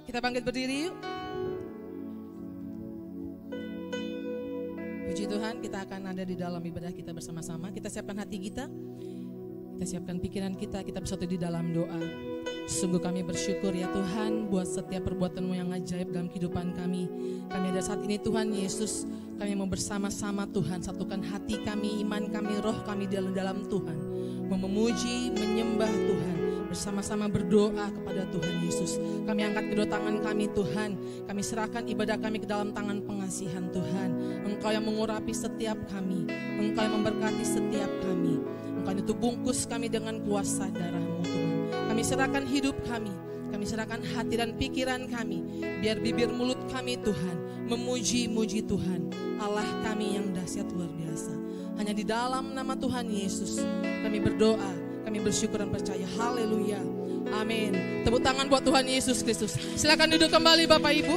Kita bangkit berdiri yuk. Puji Tuhan, kita akan ada di dalam ibadah kita bersama-sama. Kita siapkan hati kita, kita siapkan pikiran kita bersatu di dalam doa. Sungguh kami bersyukur ya Tuhan buat setiap perbuatan-Mu yang ajaib dalam kehidupan kami. Kami ada saat ini Tuhan Yesus, kami mau bersama-sama Tuhan, satukan hati kami, iman kami, roh kami dalam Tuhan. Mau memuji, menyembah Tuhan, bersama-sama berdoa kepada Tuhan Yesus. Kami angkat kedua tangan kami Tuhan, kami serahkan ibadah kami ke dalam tangan pengasihan Tuhan. Engkau yang mengurapi setiap kami, Engkau yang memberkati setiap kami. Engkau itu bungkus kami dengan kuasa darah-Mu Tuhan. Kami serahkan hidup kami serahkan hati dan pikiran kami. Biar bibir mulut kami Tuhan memuji-muji Tuhan, Allah kami yang dahsyat luar biasa. Hanya di dalam nama Tuhan Yesus kami berdoa, kami bersyukur dan percaya. Haleluya, amin. Tepuk tangan buat Tuhan Yesus Kristus. Silakan duduk kembali Bapak Ibu.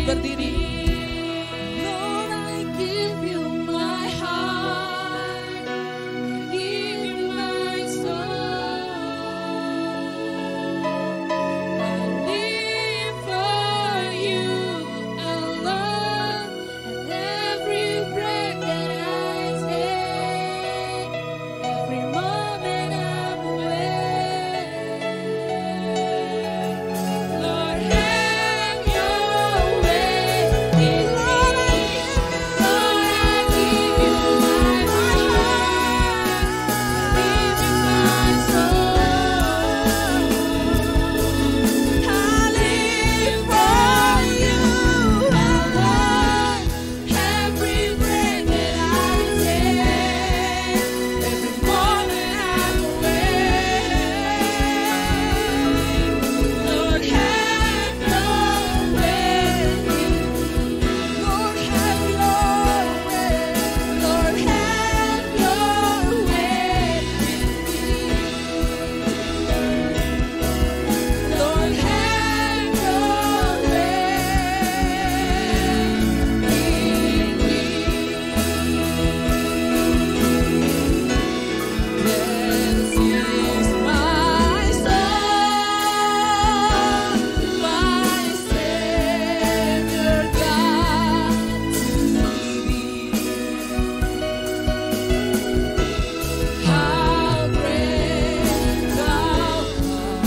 untuk berdiri. Lord, I give you my heart, I give you my soul. I live for you alone, and every breath that I take, every moment I'm awake. Lord, have your way in me. Lord, I give you my heart, I give you my soul. I live for you alone, every breath that I take, every moment I'm awake. Lord, have your way in me. Lord, have your way. Lord, have your way in me. Lord, have your way in me. This is my soul, my Savior God, to thee. How great thou art!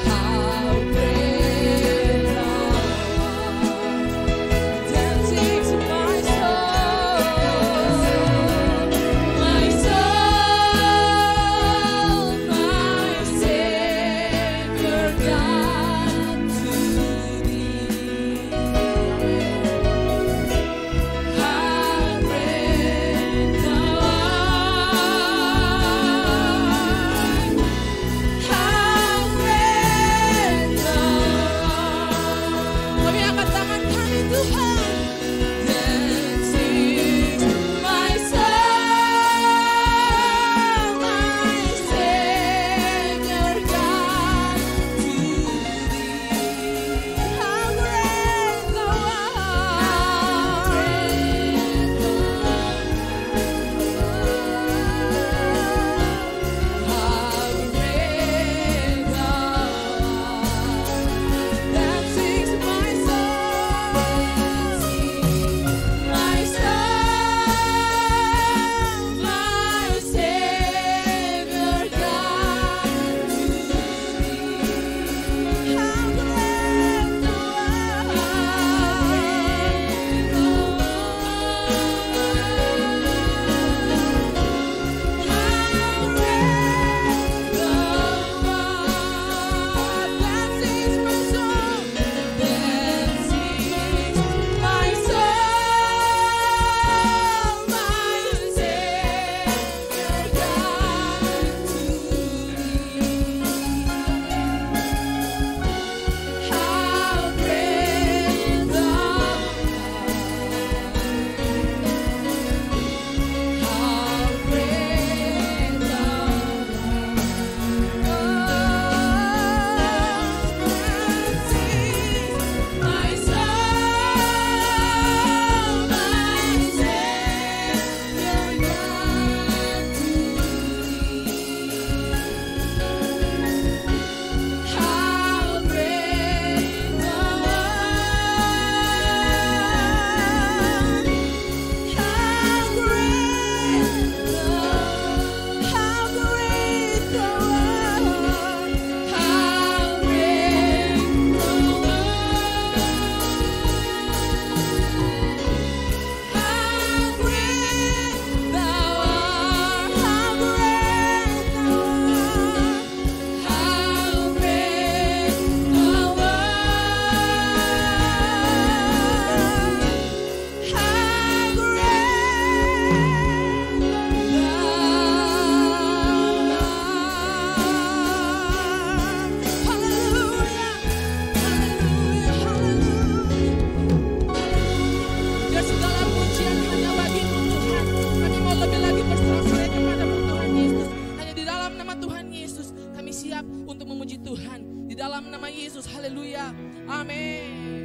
How great thou art! That sings my soul, my Savior God, to thee. How great thou art! How great thou art! Kami angkat tangan kami Tuhan. That sings my soul, my Savior God, to thee. How great thou art! That sings my di dalam nama Yesus. Haleluya. Amin.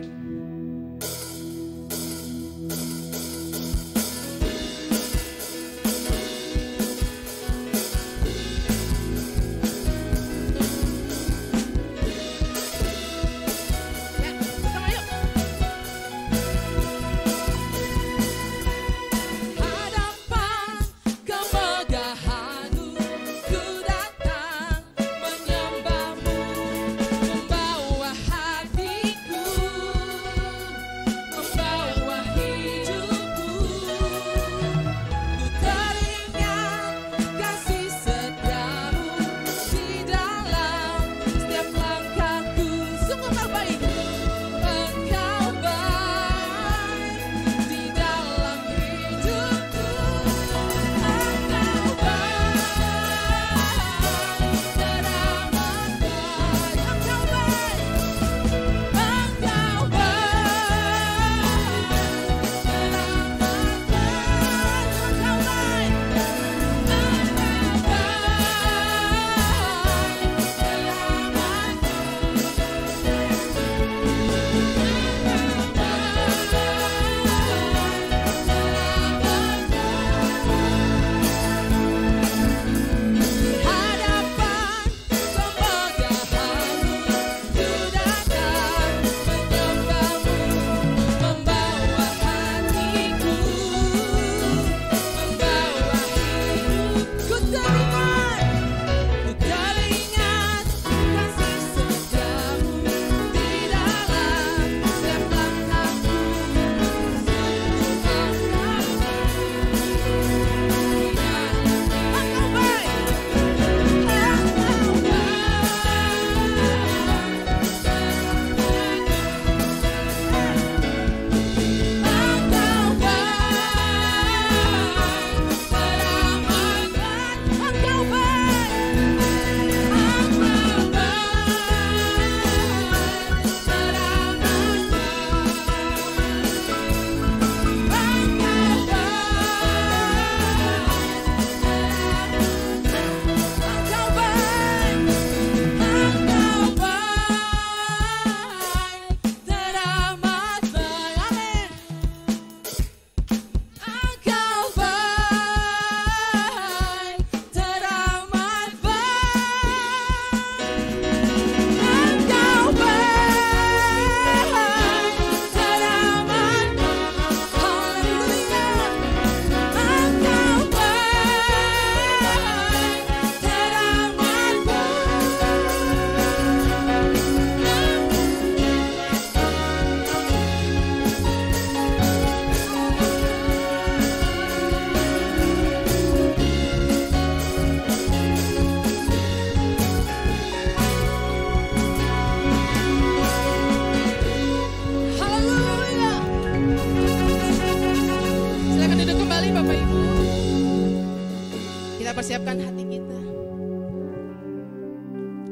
Persiapkan hati kita.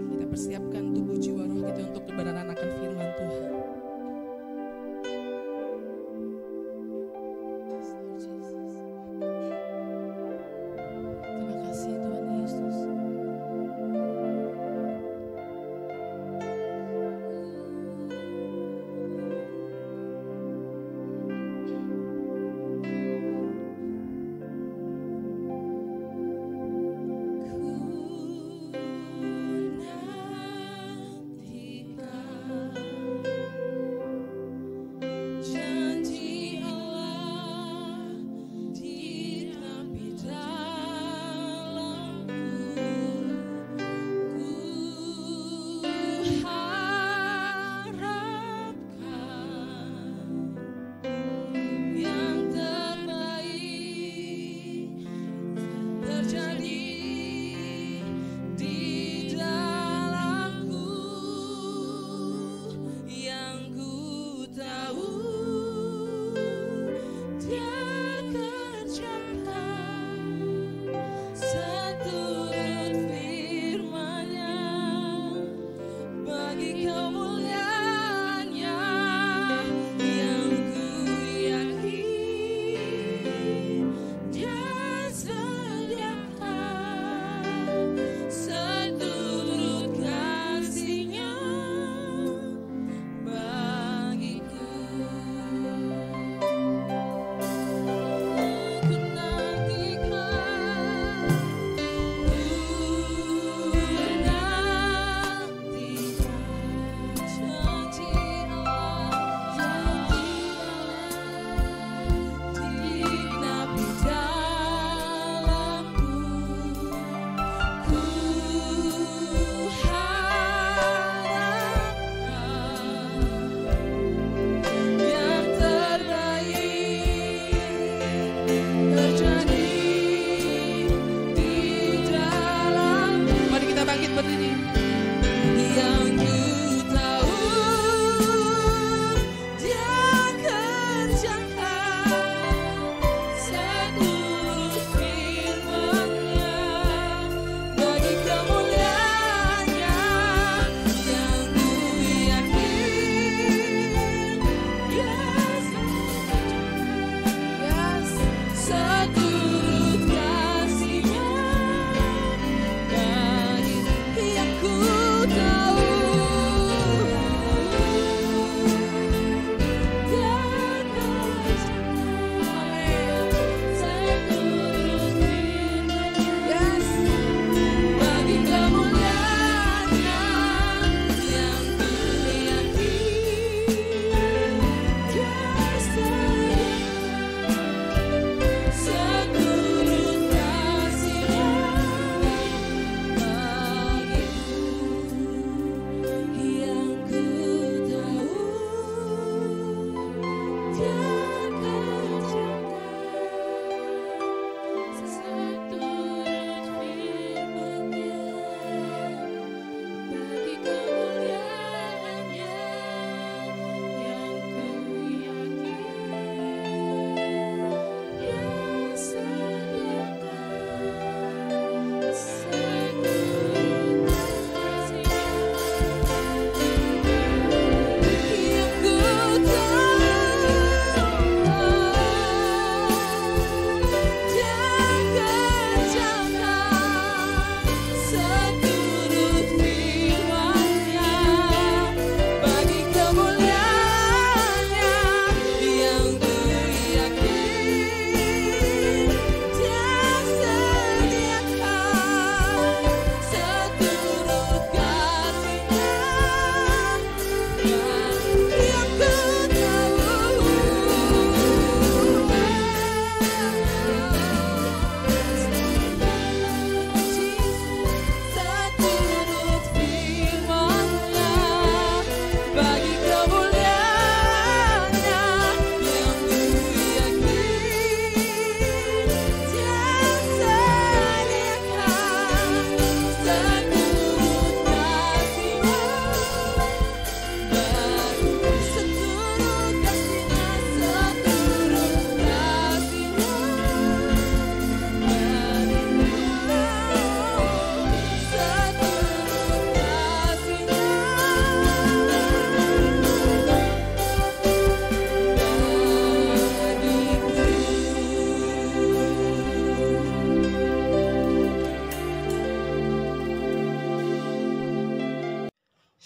Kita persiapkan tubuh jiwa roh kita untuk kebenaran akan firman Tuhan. Terima kasih Tuhan Yesus.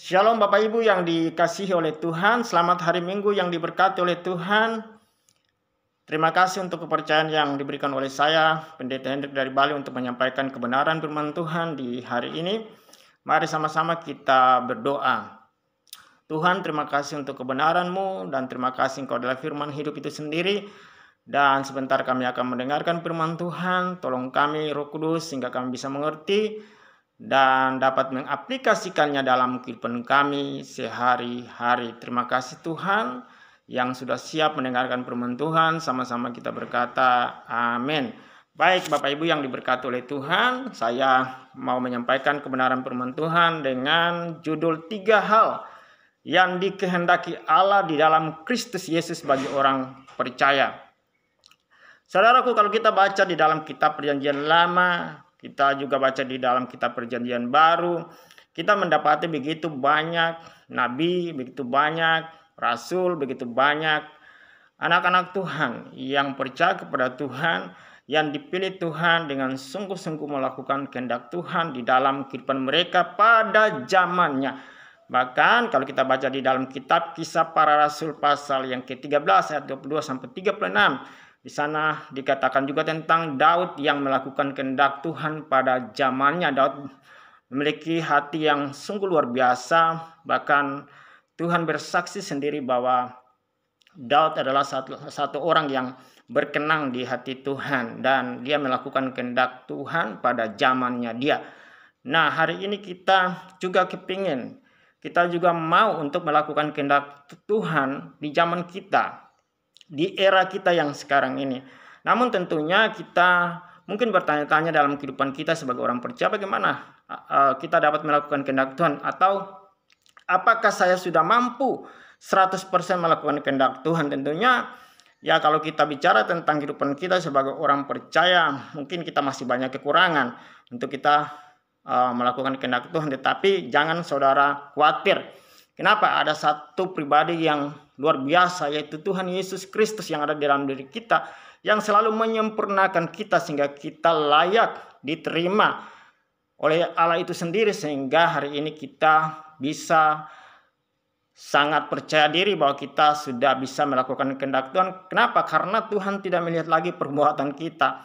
Shalom Bapak Ibu yang dikasihi oleh Tuhan, selamat hari Minggu yang diberkati oleh Tuhan. Terima kasih untuk kepercayaan yang diberikan oleh saya, Pendeta Hendrik dari Bali, untuk menyampaikan kebenaran firman Tuhan di hari ini. Mari sama-sama kita berdoa. Tuhan, terima kasih untuk kebenaran-Mu, dan terima kasih Engkau adalah firman hidup itu sendiri. Dan sebentar kami akan mendengarkan firman Tuhan. Tolong kami Roh Kudus sehingga kami bisa mengerti dan dapat mengaplikasikannya dalam kehidupan kami sehari-hari. Terima kasih Tuhan yang sudah siap mendengarkan firman Tuhan. Sama-sama kita berkata amin. Baik Bapak Ibu yang diberkati oleh Tuhan, saya mau menyampaikan kebenaran firman Tuhan dengan judul 3 hal yang dikehendaki Allah di dalam Kristus Yesus bagi orang percaya. Saudaraku, kalau kita baca di dalam kitab Perjanjian Lama, kita juga baca di dalam kitab Perjanjian Baru, kita mendapati begitu banyak nabi, begitu banyak rasul, begitu banyak anak-anak Tuhan yang percaya kepada Tuhan, yang dipilih Tuhan dengan sungguh-sungguh melakukan kehendak Tuhan di dalam kehidupan mereka pada zamannya. Bahkan kalau kita baca di dalam kitab Kisah Para Rasul pasal yang ke-13 ayat 22 sampai 36, di sana dikatakan juga tentang Daud yang melakukan kehendak Tuhan pada zamannya. Daud memiliki hati yang sungguh luar biasa. Bahkan Tuhan bersaksi sendiri bahwa Daud adalah satu orang yang berkenan di hati Tuhan. Dan dia melakukan kehendak Tuhan pada zamannya dia. Nah, hari ini kita juga kepingin, kita juga mau untuk melakukan kehendak Tuhan di zaman kita, di era kita yang sekarang ini. Namun tentunya kita mungkin bertanya-tanya dalam kehidupan kita sebagai orang percaya, bagaimana kita dapat melakukan kehendak Tuhan, atau apakah saya sudah mampu 100% melakukan kehendak Tuhan? Tentunya ya, kalau kita bicara tentang kehidupan kita sebagai orang percaya, mungkin kita masih banyak kekurangan untuk kita melakukan kehendak Tuhan. Tetapi jangan saudara khawatir. Kenapa? Ada satu pribadi yang luar biasa, yaitu Tuhan Yesus Kristus yang ada di dalam diri kita, yang selalu menyempurnakan kita sehingga kita layak diterima oleh Allah itu sendiri, sehingga hari ini kita bisa sangat percaya diri bahwa kita sudah bisa melakukan kehendak Tuhan. Kenapa? Karena Tuhan tidak melihat lagi perbuatan kita,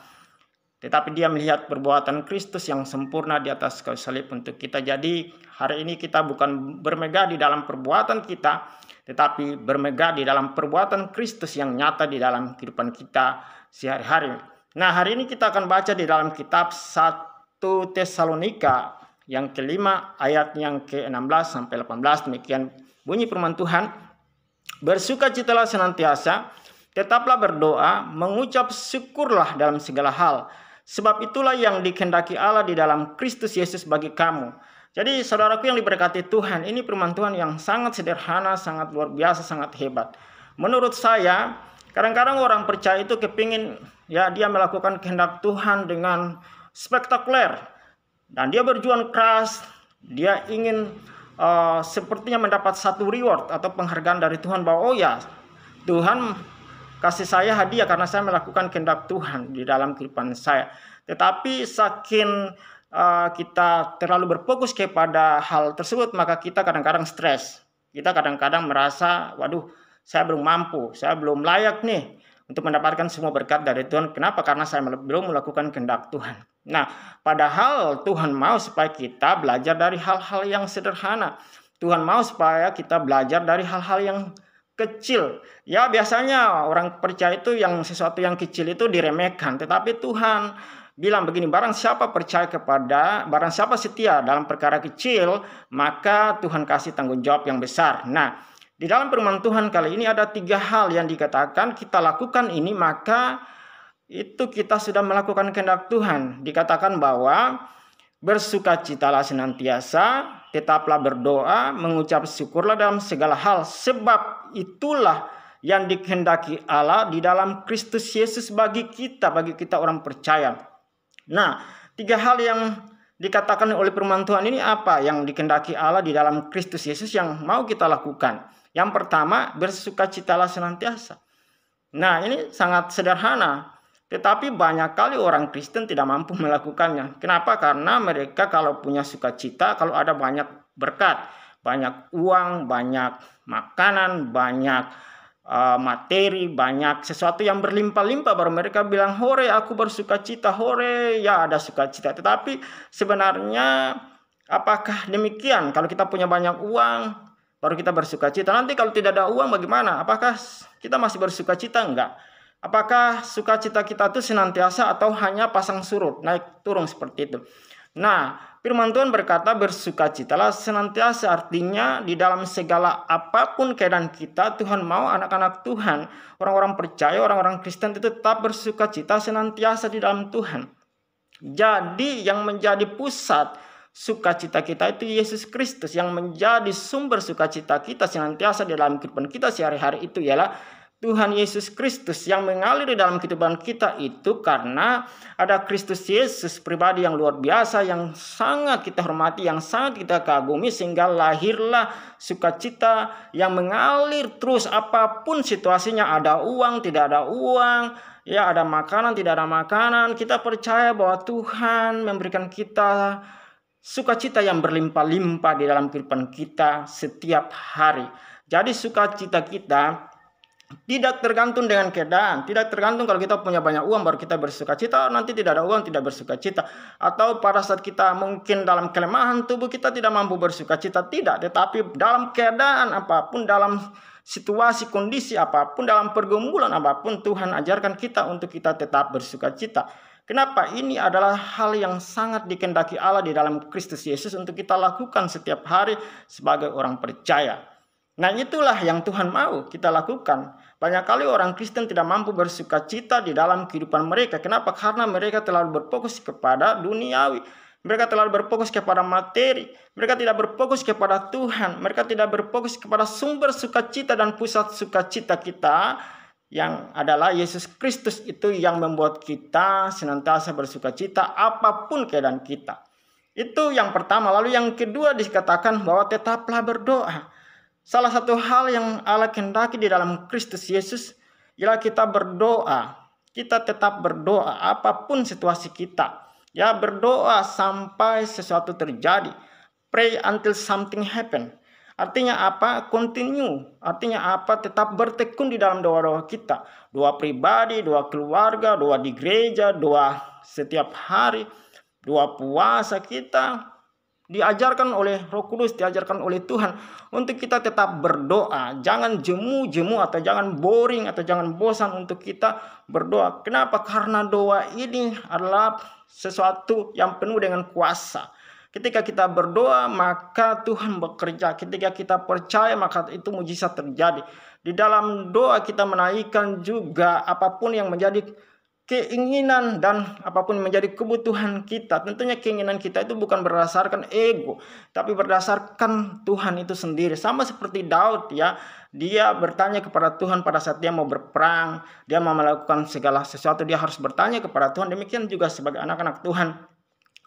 tetapi dia melihat perbuatan Kristus yang sempurna di atas kayu salib untuk kita. Jadi hari ini kita bukan bermegah di dalam perbuatan kita, tetapi bermegah di dalam perbuatan Kristus yang nyata di dalam kehidupan kita sehari-hari. Nah, hari ini kita akan baca di dalam kitab 1 Tesalonika yang kelima ayat yang ke-16 sampai 18. Demikian bunyi firman Tuhan. Bersukacitalah senantiasa, tetaplah berdoa, mengucap syukurlah dalam segala hal. Sebab itulah yang dikehendaki Allah di dalam Kristus Yesus bagi kamu. Jadi saudaraku yang diberkati Tuhan, ini firman Tuhan yang sangat sederhana, sangat luar biasa, sangat hebat. Menurut saya, kadang-kadang orang percaya itu kepingin ya dia melakukan kehendak Tuhan dengan spektakuler. Dan dia berjuang keras, dia ingin sepertinya mendapat satu reward atau penghargaan dari Tuhan, bahwa oh ya, Tuhan kasih saya hadiah karena saya melakukan kehendak Tuhan di dalam kehidupan saya. Tetapi saking kita terlalu berfokus kepada hal tersebut, maka kita kadang-kadang stres. Kita kadang-kadang merasa, waduh, saya belum mampu, saya belum layak nih untuk mendapatkan semua berkat dari Tuhan. Kenapa? Karena saya belum melakukan kehendak Tuhan. Nah, padahal Tuhan mau supaya kita belajar dari hal-hal yang sederhana. Tuhan mau supaya kita belajar dari hal-hal yang kecil. Ya, biasanya orang percaya itu yang sesuatu yang kecil itu diremehkan. Tetapi Tuhan bilang begini, barang siapa setia dalam perkara kecil, maka Tuhan kasih tanggung jawab yang besar. Nah, di dalam firman Tuhan kali ini ada 3 hal yang dikatakan kita lakukan ini, maka itu kita sudah melakukan kehendak Tuhan. Dikatakan bahwa bersukacitalah senantiasa, tetaplah berdoa, mengucap syukurlah dalam segala hal, sebab itulah yang dikehendaki Allah di dalam Kristus Yesus bagi kita orang percaya. Nah, 3 hal yang dikatakan oleh firman Tuhan ini apa yang dikehendaki Allah di dalam Kristus Yesus yang mau kita lakukan. Yang pertama, bersukacitalah senantiasa. Nah, ini sangat sederhana, tetapi banyak kali orang Kristen tidak mampu melakukannya. Kenapa? Karena mereka kalau punya sukacita, kalau ada banyak berkat, banyak uang, banyak makanan, banyak materi, banyak sesuatu yang berlimpah-limpah, baru mereka bilang, hore aku bersukacita, hore ya ada sukacita. Tetapi sebenarnya apakah demikian? Kalau kita punya banyak uang baru kita bersukacita, nanti kalau tidak ada uang bagaimana? Apakah kita masih bersukacita? Enggak. Apakah sukacita kita itu senantiasa atau hanya pasang surut, naik turun seperti itu? Nah, firman Tuhan berkata bersukacitalah senantiasa, artinya di dalam segala apapun keadaan kita, Tuhan mau anak-anak Tuhan, orang-orang percaya, orang-orang Kristen itu tetap bersukacita senantiasa di dalam Tuhan. Jadi yang menjadi pusat sukacita kita itu Yesus Kristus, yang menjadi sumber sukacita kita senantiasa di dalam kehidupan kita sehari-hari itu ialah Tuhan Yesus Kristus yang mengalir di dalam kehidupan kita itu karena ada Kristus Yesus, pribadi yang luar biasa, yang sangat kita hormati, yang sangat kita kagumi, sehingga lahirlah sukacita yang mengalir terus apapun situasinya, ada uang, tidak ada uang, ya ada makanan, tidak ada makanan. Kita percaya bahwa Tuhan memberikan kita sukacita yang berlimpah-limpah di dalam kehidupan kita setiap hari. Jadi sukacita kita tidak tergantung dengan keadaan, tidak tergantung kalau kita punya banyak uang baru kita bersukacita, nanti tidak ada uang tidak bersukacita, atau pada saat kita mungkin dalam kelemahan tubuh kita tidak mampu bersukacita, tidak. Tetapi dalam keadaan apapun, dalam situasi kondisi apapun, dalam pergumulan apapun, Tuhan ajarkan kita untuk kita tetap bersukacita. Kenapa? Ini adalah hal yang sangat dikehendaki Allah di dalam Kristus Yesus untuk kita lakukan setiap hari sebagai orang percaya. Nah, itulah yang Tuhan mau kita lakukan. Banyak kali orang Kristen tidak mampu bersukacita di dalam kehidupan mereka. Kenapa? Karena mereka terlalu berfokus kepada duniawi. Mereka terlalu berfokus kepada materi. Mereka tidak berfokus kepada Tuhan. Mereka tidak berfokus kepada sumber sukacita dan pusat sukacita kita, yang adalah Yesus Kristus, itu yang membuat kita senantiasa bersukacita apapun keadaan kita. Itu yang pertama. Lalu yang kedua dikatakan bahwa tetaplah berdoa. Salah satu hal yang Allah kehendaki di dalam Kristus Yesus ialah kita berdoa. Kita tetap berdoa apapun situasi kita. Ya, berdoa sampai sesuatu terjadi. Pray until something happen. Artinya apa? Continue. Artinya apa? Tetap bertekun di dalam doa-doa kita. Doa pribadi, doa keluarga, doa di gereja, doa setiap hari, doa puasa kita. Diajarkan oleh Roh Kudus, diajarkan oleh Tuhan untuk kita tetap berdoa. Jangan jemu-jemu atau jangan boring atau jangan bosan untuk kita berdoa. Kenapa? Karena doa ini adalah sesuatu yang penuh dengan kuasa. Ketika kita berdoa, maka Tuhan bekerja. Ketika kita percaya, maka itu mujizat terjadi. Di dalam doa kita menaikkan juga apapun yang menjadi keinginan dan apapun menjadi kebutuhan kita. Tentunya keinginan kita itu bukan berdasarkan ego, tapi berdasarkan Tuhan itu sendiri. Sama seperti Daud, ya, dia bertanya kepada Tuhan pada saat dia mau berperang, dia mau melakukan segala sesuatu, dia harus bertanya kepada Tuhan. Demikian juga sebagai anak-anak Tuhan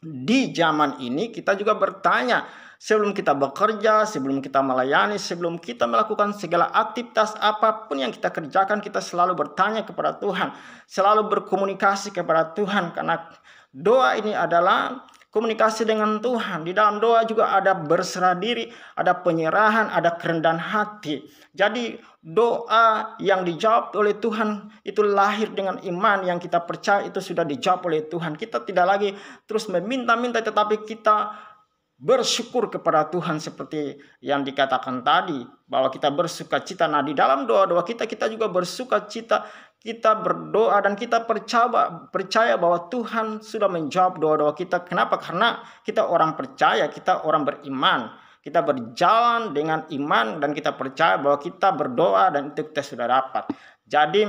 di zaman ini, kita juga bertanya sebelum kita bekerja, sebelum kita melayani, sebelum kita melakukan segala aktivitas apapun yang kita kerjakan, kita selalu bertanya kepada Tuhan, selalu berkomunikasi kepada Tuhan, karena doa ini adalah komunikasi dengan Tuhan. Di dalam doa juga ada berserah diri, ada penyerahan, ada kerendahan hati. Jadi doa yang dijawab oleh Tuhan itu lahir dengan iman yang kita percaya itu sudah dijawab oleh Tuhan. Kita tidak lagi terus meminta-minta, tetapi kita bersyukur kepada Tuhan seperti yang dikatakan tadi, bahwa kita bersukacita. Nah, di dalam doa-doa kita juga bersukacita, kita berdoa dan kita percaya bahwa Tuhan sudah menjawab doa-doa kita. Kenapa? Karena kita orang percaya, kita orang beriman. Kita berjalan dengan iman dan kita percaya bahwa kita berdoa dan itu kita sudah dapat. Jadi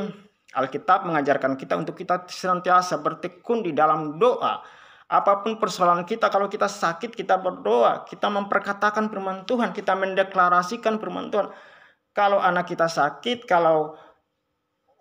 Alkitab mengajarkan kita untuk kita senantiasa bertekun di dalam doa. Apapun persoalan kita, kalau kita sakit kita berdoa, kita memperkatakan firman Tuhan, kita mendeklarasikan firman Tuhan. Kalau anak kita sakit, kalau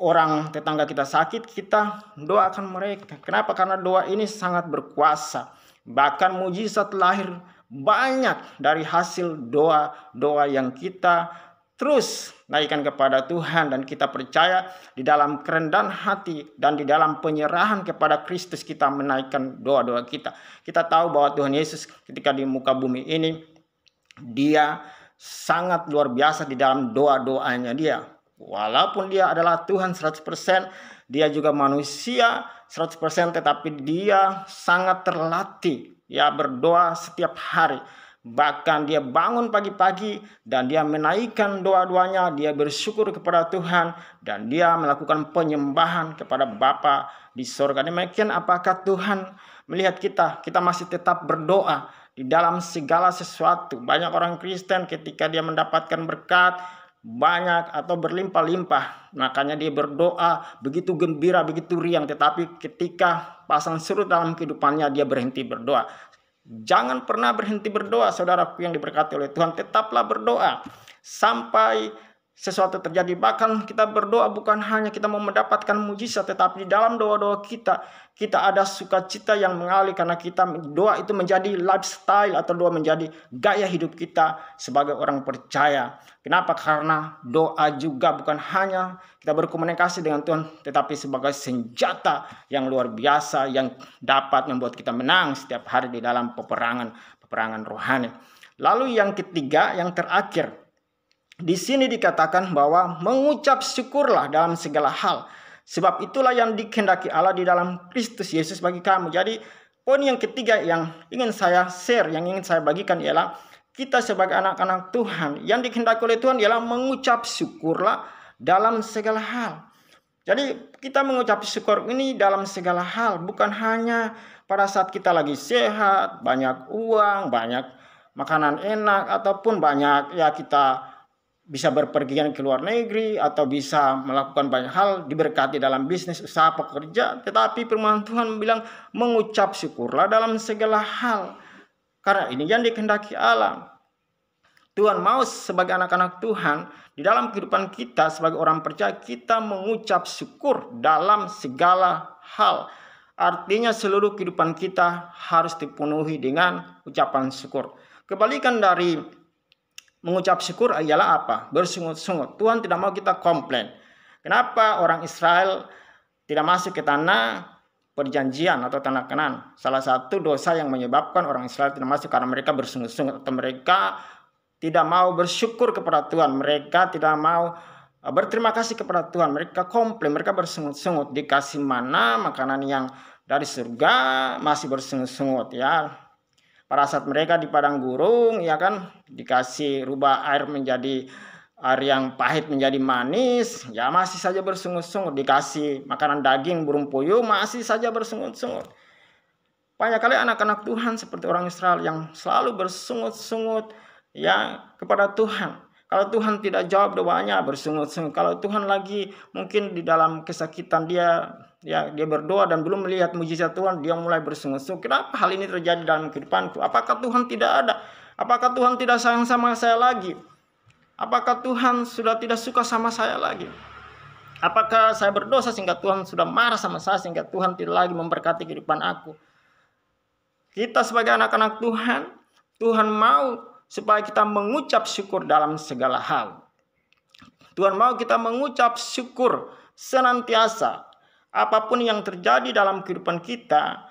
orang tetangga kita sakit, kita doakan mereka. Kenapa? Karena doa ini sangat berkuasa. Bahkan mujizat lahir banyak dari hasil doa-doa yang kita terus naikkan kepada Tuhan, dan kita percaya di dalam kerendahan hati dan di dalam penyerahan kepada Kristus kita menaikkan doa-doa kita. Kita tahu bahwa Tuhan Yesus ketika di muka bumi ini, dia sangat luar biasa di dalam doa-doanya dia. Walaupun dia adalah Tuhan 100%, dia juga manusia 100%, tetapi dia sangat terlatih ya berdoa setiap hari. Bahkan dia bangun pagi-pagi dan dia menaikkan doa-doanya, dia bersyukur kepada Tuhan dan dia melakukan penyembahan kepada Bapa di sorga. Demikian apakah Tuhan melihat kita masih tetap berdoa di dalam segala sesuatu. Banyak orang Kristen ketika dia mendapatkan berkat banyak atau berlimpah-limpah, makanya dia berdoa begitu gembira, begitu riang, tetapi ketika pasang surut dalam kehidupannya dia berhenti berdoa. Jangan pernah berhenti berdoa, saudaraku yang diberkati oleh Tuhan. Tetaplah berdoa sampai sesuatu terjadi. Bahkan kita berdoa bukan hanya kita mau mendapatkan mujizat, tetapi di dalam doa-doa kita ada sukacita yang mengalir, karena kita doa itu menjadi lifestyle atau doa menjadi gaya hidup kita sebagai orang percaya. Kenapa? Karena doa juga bukan hanya kita berkomunikasi dengan Tuhan, tetapi sebagai senjata yang luar biasa yang dapat membuat kita menang setiap hari di dalam peperangan rohani. Lalu yang ketiga, yang terakhir, di sini dikatakan bahwa mengucap syukurlah dalam segala hal, sebab itulah yang dikehendaki Allah di dalam Kristus Yesus bagi kamu. Jadi poin yang ketiga yang ingin saya share, yang ingin saya bagikan ialah kita sebagai anak-anak Tuhan, yang dikehendaki oleh Tuhan ialah mengucap syukurlah dalam segala hal. Jadi kita mengucap syukur ini dalam segala hal, bukan hanya pada saat kita lagi sehat, banyak uang, banyak makanan enak, ataupun banyak ya kita bisa berpergian ke luar negeri atau bisa melakukan banyak hal, diberkati dalam bisnis, usaha, pekerja. Tetapi firman Tuhan bilang mengucap syukurlah dalam segala hal, karena ini yang dikehendaki Allah. Tuhan mau sebagai anak-anak Tuhan di dalam kehidupan kita sebagai orang percaya, kita mengucap syukur dalam segala hal. Artinya seluruh kehidupan kita harus dipenuhi dengan ucapan syukur. Kebalikan dari mengucap syukur ialah apa? Bersungut-sungut. Tuhan tidak mau kita komplain. Kenapa orang Israel tidak masuk ke tanah perjanjian atau tanah Kanaan? Salah satu dosa yang menyebabkan orang Israel tidak masuk karena mereka bersungut-sungut, atau mereka tidak mau bersyukur kepada Tuhan. Mereka tidak mau berterima kasih kepada Tuhan. Mereka komplain, mereka bersungut-sungut. Dikasih mana makanan yang dari surga masih bersungut-sungut ya. Pada saat mereka di padang gurun, ya kan, dikasih rubah air menjadi air yang pahit menjadi manis, ya masih saja bersungut-sungut. Dikasih makanan daging burung puyuh, masih saja bersungut-sungut. Banyak kali anak-anak Tuhan seperti orang Israel yang selalu bersungut-sungut ya kepada Tuhan. Kalau Tuhan tidak jawab doanya, bersungut-sungut. Kalau Tuhan lagi mungkin di dalam kesakitan dia berdoa dan belum melihat mujizat Tuhan, dia mulai bersungut-sungut. Kenapa hal ini terjadi dalam kehidupanku? Apakah Tuhan tidak ada? Apakah Tuhan tidak sayang sama saya lagi? Apakah Tuhan sudah tidak suka sama saya lagi? Apakah saya berdosa sehingga Tuhan sudah marah sama saya, sehingga Tuhan tidak lagi memberkati kehidupan aku? Kita sebagai anak-anak Tuhan, Tuhan mau supaya kita mengucap syukur dalam segala hal. Tuhan mau kita mengucap syukur senantiasa. Apapun yang terjadi dalam kehidupan kita,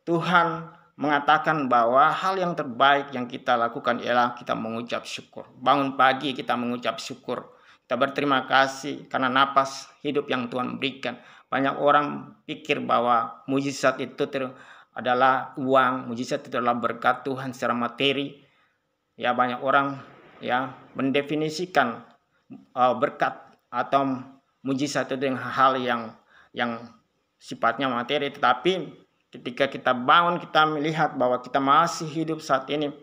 Tuhan mengatakan bahwa hal yang terbaik yang kita lakukan ialah kita mengucap syukur. Bangun pagi kita mengucap syukur. Kita berterima kasih karena napas hidup yang Tuhan berikan. Banyak orang pikir bahwa mujizat itu adalah uang, mujizat itu adalah berkat Tuhan secara materi. Ya, banyak orang ya mendefinisikan berkat atau mujizat itu dengan hal yang sifatnya materi. Tetapi ketika kita bangun, kita melihat bahwa kita masih hidup saat ini,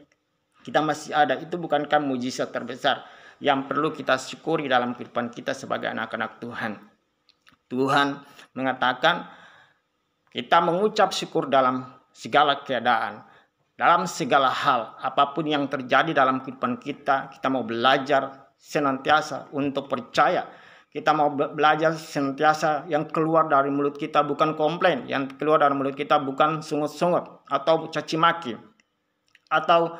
kita masih ada, itu bukankah mujizat terbesar yang perlu kita syukuri dalam kehidupan kita sebagai anak-anak Tuhan. Tuhan mengatakan kita mengucap syukur dalam segala keadaan. Dalam segala hal, apapun yang terjadi dalam kehidupan kita, kita mau belajar senantiasa untuk percaya. Kita mau belajar senantiasa yang keluar dari mulut kita bukan komplain. Yang keluar dari mulut kita bukan sungut-sungut atau caci maki. Atau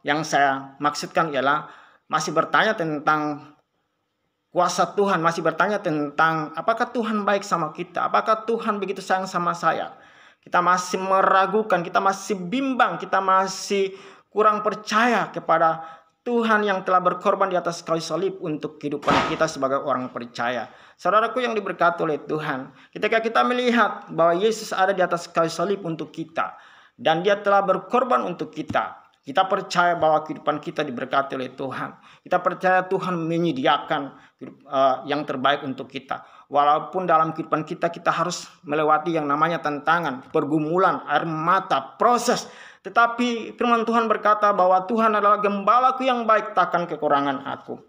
yang saya maksudkan ialah masih bertanya tentang kuasa Tuhan. Masih bertanya tentang apakah Tuhan baik sama kita. Apakah Tuhan begitu sayang sama saya. Kita masih meragukan, kita masih bimbang, kita masih kurang percaya kepada Tuhan yang telah berkorban di atas kayu salib untuk kehidupan kita sebagai orang percaya. Saudaraku yang diberkati oleh Tuhan, ketika kita melihat bahwa Yesus ada di atas kayu salib untuk kita dan Dia telah berkorban untuk kita, kita percaya bahwa kehidupan kita diberkati oleh Tuhan. Kita percaya Tuhan menyediakan yang terbaik untuk kita. Walaupun dalam kehidupan kita harus melewati yang namanya tantangan, pergumulan, air mata, proses. Tetapi firman Tuhan berkata bahwa Tuhan adalah gembalaku yang baik, takkan kekurangan aku.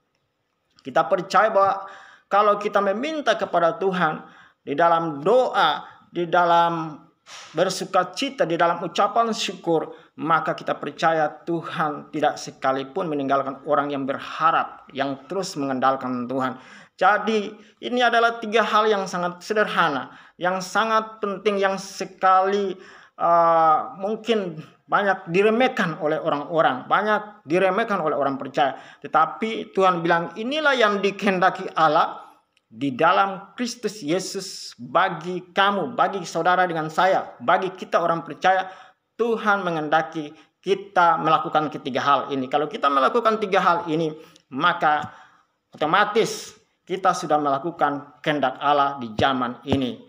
Kita percaya bahwa kalau kita meminta kepada Tuhan di dalam doa, di dalam bersukacita, di dalam ucapan syukur, maka kita percaya Tuhan tidak sekalipun meninggalkan orang yang berharap, yang terus mengandalkan Tuhan. Jadi ini adalah 3 hal yang sangat sederhana, yang sangat penting, yang sekali mungkin banyak diremehkan oleh orang-orang, banyak diremehkan oleh orang percaya. Tetapi Tuhan bilang inilah yang dikehendaki Allah di dalam Kristus Yesus bagi kamu, bagi saudara dengan saya, bagi kita orang percaya. Tuhan menghendaki kita melakukan ketiga hal ini. Kalau kita melakukan 3 hal ini, maka otomatis kita sudah melakukan kehendak Allah di zaman ini.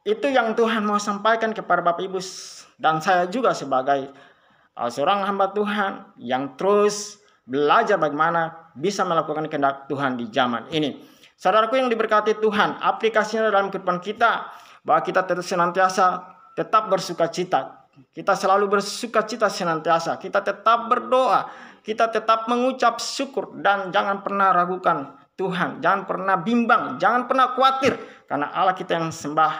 Itu yang Tuhan mau sampaikan kepada Bapak Ibu dan saya juga sebagai seorang hamba Tuhan yang terus belajar bagaimana bisa melakukan kehendak Tuhan di zaman ini. Saudaraku yang diberkati Tuhan, aplikasinya dalam kehidupan kita bahwa kita terus senantiasa tetap bersukacita. Kita selalu bersukacita senantiasa. Kita tetap berdoa. Kita tetap mengucap syukur. Dan jangan pernah ragukan Tuhan. Jangan pernah bimbang. Jangan pernah khawatir. Karena Allah kita yang sembah,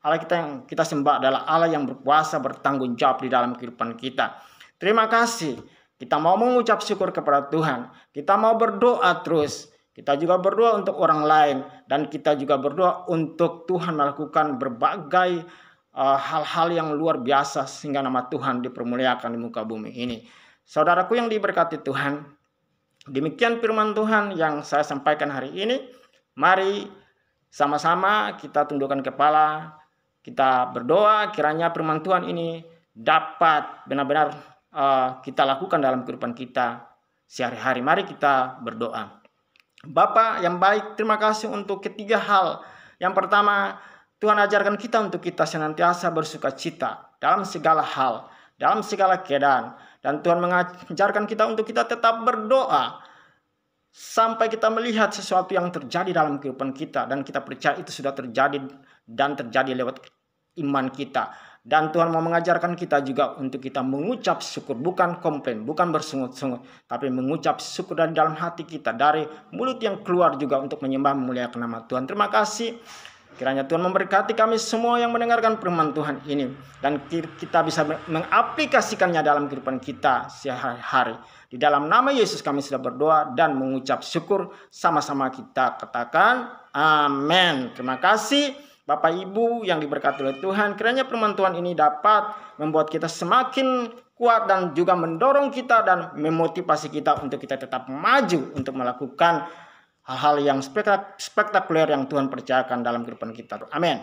Allah kita yang kita sembah adalah Allah yang berkuasa, bertanggung jawab di dalam kehidupan kita. Terima kasih. Kita mau mengucap syukur kepada Tuhan. Kita mau berdoa terus. Kita juga berdoa untuk orang lain. Dan kita juga berdoa untuk Tuhan melakukan berbagai hal-hal yang luar biasa sehingga nama Tuhan dipermuliakan di muka bumi ini. Saudaraku yang diberkati Tuhan, demikian firman Tuhan yang saya sampaikan hari ini. Mari sama-sama kita tundukkan kepala, kita berdoa kiranya firman Tuhan ini dapat benar-benar kita lakukan dalam kehidupan kita sehari-hari. Mari kita berdoa. Bapa yang baik, terima kasih untuk ketiga hal. Yang pertama, Tuhan ajarkan kita untuk kita senantiasa bersukacita dalam segala hal, dalam segala keadaan. Dan Tuhan mengajarkan kita untuk kita tetap berdoa sampai kita melihat sesuatu yang terjadi dalam kehidupan kita. Dan kita percaya itu sudah terjadi dan terjadi lewat iman kita. Dan Tuhan mau mengajarkan kita juga untuk kita mengucap syukur, bukan komplain, bukan bersungut-sungut, tapi mengucap syukur dari dalam hati kita, dari mulut yang keluar juga untuk menyembah memuliakan nama Tuhan. Terima kasih. Kiranya Tuhan memberkati kami semua yang mendengarkan firman Tuhan ini. Dan kita bisa mengaplikasikannya dalam kehidupan kita sehari-hari. Di dalam nama Yesus kami sudah berdoa dan mengucap syukur. Sama-sama kita katakan amin. Terima kasih Bapak Ibu yang diberkati oleh Tuhan. Kiranya firman Tuhan ini dapat membuat kita semakin kuat dan juga mendorong kita dan memotivasi kita untuk kita tetap maju untuk melakukan hal-hal yang spektakuler yang Tuhan percayakan dalam kehidupan kita. Amin.